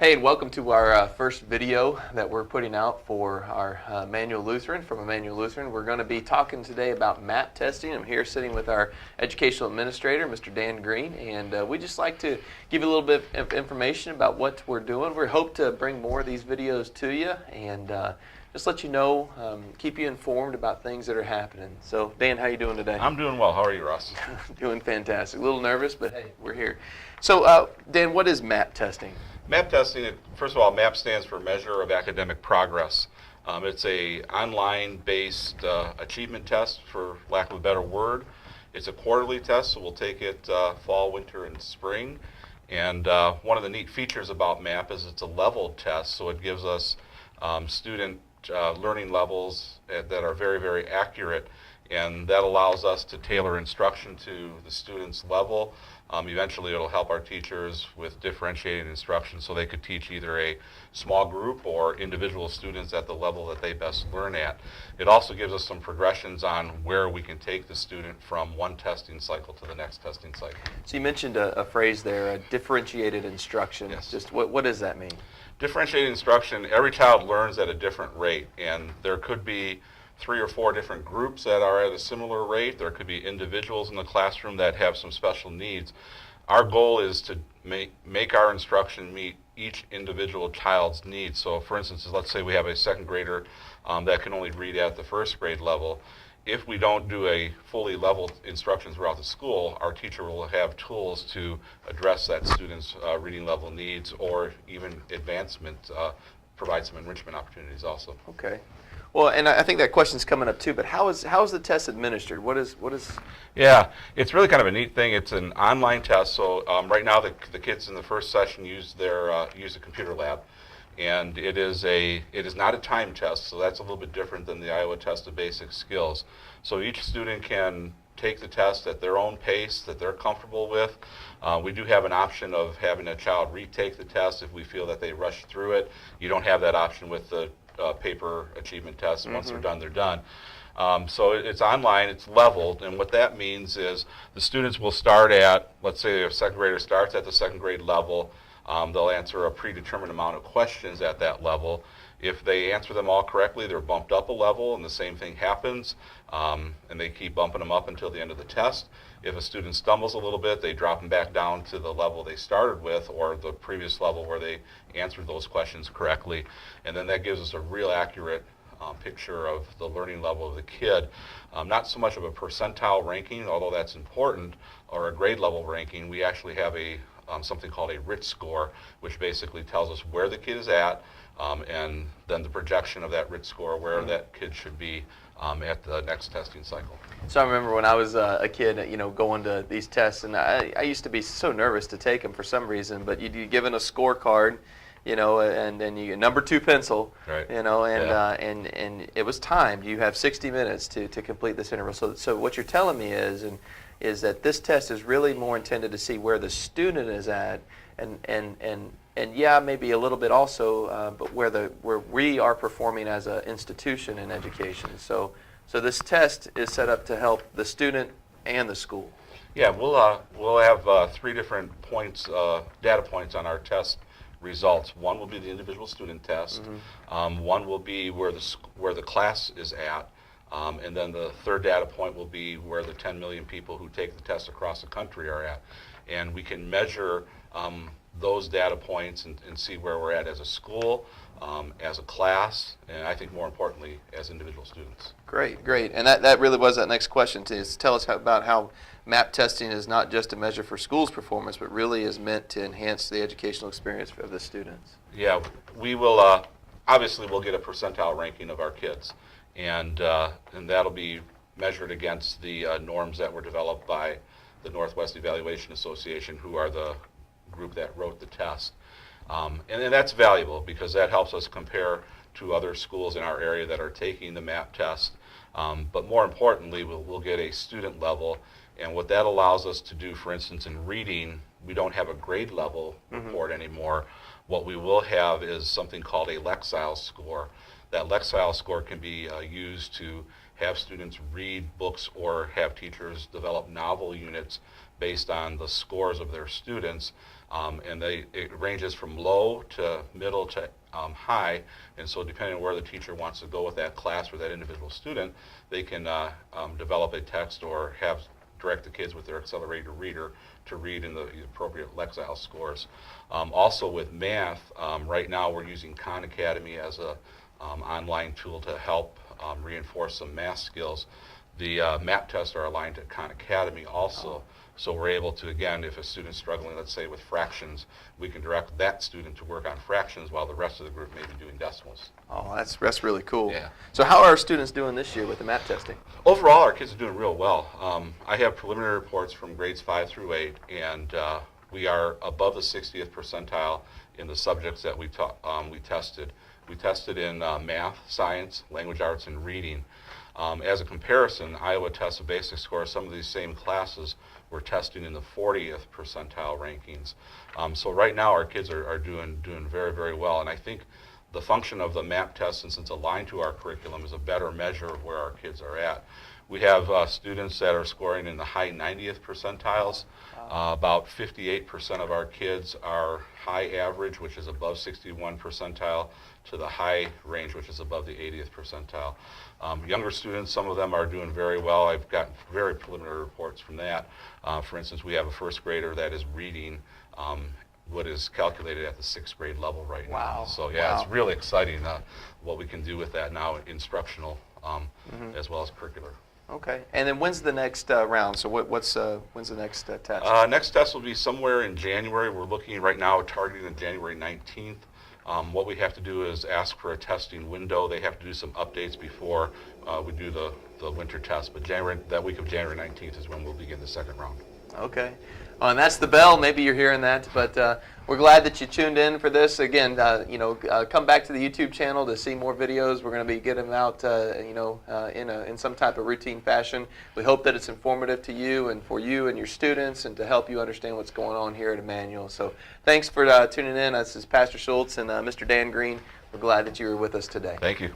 Hey, and welcome to our first video that we're putting out for our Immanuel Lutheran, from Immanuel Lutheran. We're going to be talking today about MAPP testing. I'm here sitting with our educational administrator, Mr. Dan Green, and we just like to give you a little bit of information about what we're doing. We hope to bring more of these videos to you and just let you know, keep you informed about things that are happening. So, Dan, how you doing today? I'm doing well. How are you, Russ? Doing fantastic. A little nervous, but hey, we're here. So, Dan, what is MAPP testing? MAPP testing, first of all, MAPP stands for Measure of Academic Progress. It's a online-based achievement test, for lack of a better word. It's a quarterly test, so we'll take it fall, winter, and spring. And one of the neat features about MAPP is it's a leveled test, so it gives us student learning levels that are very, very accurate, and that allows us to tailor instruction to the student's level. Eventually it'll help our teachers with differentiating instruction so they could teach either a small group or individual students at the level that they best learn at. It also gives us some progressions on where we can take the student from one testing cycle to the next testing cycle. So you mentioned a phrase there, differentiated instruction. Yes. Just what does that mean? Differentiated instruction, every child learns at a different rate, and there could be 3 or 4 different groups that are at a similar rate. There could be individuals in the classroom that have some special needs. Our goal is to make our instruction meet each individual child's needs. So for instance, let's say we have a second grader that can only read at the first grade level. If we don't do a fully leveled instruction throughout the school, our teacher will have tools to address that student's reading level needs, or even advancement, provide some enrichment opportunities also. Okay. Well, and I think that question's coming up too, but how is the test administered? What is? Yeah, it's really kind of a neat thing. It's an online test, so right now the kids in the first session use a computer lab, and it is not a time test, so that's a little bit different than the Iowa Test of Basic Skills. So each student can take the test at their own pace that they're comfortable with. We do have an option of having a child retake the test if we feel that they rushed through it. You don't have that option with the paper achievement tests. Once they're done, they're done. So it's online, it's leveled, and what that means is the students will start at, let's say a second grader starts at the second grade level, they'll answer a predetermined amount of questions at that level. If they answer them all correctly, they're bumped up a level, and the same thing happens, and they keep bumping them up until the end of the test. If a student stumbles a little bit, they drop them back down to the level they started with, or the previous level where they answered those questions correctly, and then that gives us a real accurate picture of the learning level of the kid. Not so much of a percentile ranking, although that's important, or a grade level ranking. We actually have something called a RIT score, which basically tells us where the kid is at, and then the projection of that RIT score, where that kid should be at the next testing cycle. So I remember when I was a kid, going to these tests, and I used to be so nervous to take them for some reason. But you'd be given a scorecard, and then you get number 2 pencil, right. And it was timed. You have 60 minutes to complete this interval. So what you're telling me is that this test is really more intended to see where the student is at, and yeah, maybe a little bit also, but where we are performing as an institution in education. So this test is set up to help the student and the school. Yeah, we'll have 3 different points, data points on our test results. One will be the individual student test. One will be where the class is at. And then the third data point will be where the 10 million people who take the test across the country are at. And we can measure those data points and see where we're at as a school, as a class, and I think more importantly, as individual students. Great. And that really was that next question, is tell us about how MAPP testing is not just a measure for schools' performance, but really is meant to enhance the educational experience of the students. Yeah, we will, obviously we'll get a percentile ranking of our kids, and that'll be measured against the norms that were developed by the Northwest Evaluation Association, who are the group that wrote the test. And that's valuable because that helps us compare to other schools in our area that are taking the MAPP test. But more importantly, we'll get a student level, and what that allows us to do, for instance, in reading, we don't have a grade level report anymore. What we will have is something called a Lexile score. That Lexile score can be used to have students read books or have teachers develop novel units based on the scores of their students. And it ranges from low to middle to high, and so depending on where the teacher wants to go with that class or that individual student, they can develop a text or direct the kids with their accelerated reader to read in the appropriate Lexile scores. Also with math, right now we're using Khan Academy as a online tool to help reinforce some math skills. The MAPP tests are aligned to Khan Academy also. So we're able to, again, if a student's struggling, let's say with fractions, we can direct that student to work on fractions while the rest of the group may be doing decimals. Oh, that's really cool. Yeah. So how are our students doing this year with the MAPP testing? Overall, our kids are doing real well. I have preliminary reports from grades 5 through 8, and we are above the 60th percentile in the subjects that we tested. We tested in math, science, language arts, and reading. As a comparison, Iowa tests a basic score. Some of these same classes we're testing in the 40th percentile rankings. So right now our kids are doing very, very well. And I think the function of the MAPP test, and since aligned to our curriculum, is a better measure of where our kids are at. We have students that are scoring in the high 90th percentiles. About 58% of our kids are high average, which is above 61 percentile, to the high range, which is above the 80th percentile. Younger students, some of them are doing very well. I've gotten very preliminary reports from that. For instance, we have a first grader that is reading what is calculated at the 6th grade level right now. So yeah, It's really exciting what we can do with that now, instructional as well as curricular. Okay, and then when's the next round? So when's the next test? Next test will be somewhere in January. We're looking right now at targeting the January 19th. What we have to do is ask for a testing window. They have to do some updates before we do the winter test. But that week of January 19th is when we'll begin the second round. Okay. Well, and that's the bell. Maybe you're hearing that, but we're glad that you tuned in for this. Again, come back to the YouTube channel to see more videos. We're going to be getting them out, in some type of routine fashion. We hope that it's informative to you and for you and your students, and to help you understand what's going on here at Immanuel. So, thanks for tuning in. This is Pastor Schultz and Mr. Dan Green. We're glad that you were with us today. Thank you.